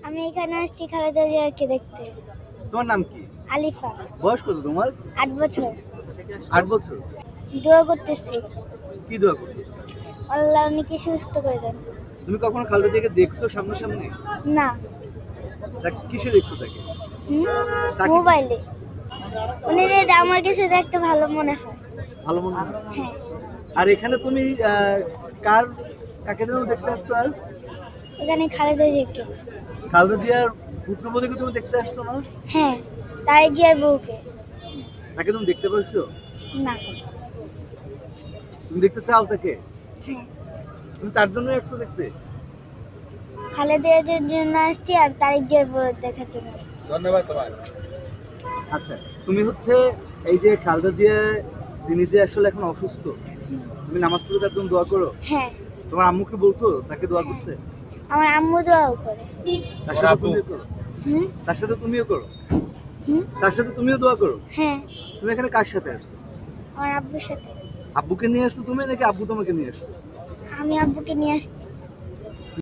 আমি এখানে আসছি খালেদা জিয়াকে দেখতে। তোমার নাম কি? আলিফা। বয়স কত তোমার? 8 বছর। 8 বছর। দোয়া করতেছি কি দোয়া করতেছো? আল্লাহ উনিকে সুস্থ করে দেন। তুমি কখনো খালেদা জিয়াকে দেখছো সামনাসামনি? না। কিসে দেখছো তাকে? তাকে মোবাইলে। উনি আমার কাছে দেখতে ভালো মনে হয়। ভালো মনে হয়? হ্যাঁ। আর এখানে তুমি কাকে যেন দেখতে আসছো? আর এখানে খালেদা জিয়াকে। খালেদা জিয়ার পুত্রবধূকে তুমি দেখতে আসছো না? হ্যাঁ, তারেক জিয়ার বউকে। তাকে তুমি দেখতে পাচ্ছো? না। তুমি দেখতে চাও তাকে? হ্যাঁ। তুমি তার জন্য আসছো দেখতে? খালেদা জিয়ার জন্য আসছি আর তারেক জিয়ার বউ দেখার জন্য আসছি। ধন্যবাদ তোমার। আচ্ছা, তুমি হচ্ছে এই যে খালেদা জিয়া, তিনি যে আসলে এখন অসুস্থ, তুমি নামাজ পড়ে তার জন্য দোয়া করো? হ্যাঁ। তোমার আম্মুকে বলছো তাকে দোয়া করতে? আমার আম্মু দোয়াও করে। তার সাথে তুমিও করো? তার সাথে তুমিও করো? তার সাথে তুমিও দোয়া করো? হ্যাঁ। তুমি এখানে কার সাথে আসছো? আমার আব্বুর সাথে। আব্বুকে নিয়ে আসছো তুমি নাকি আব্বু তোমাকে নিয়ে আসছো? আমি আব্বুকে নিয়ে আসছি।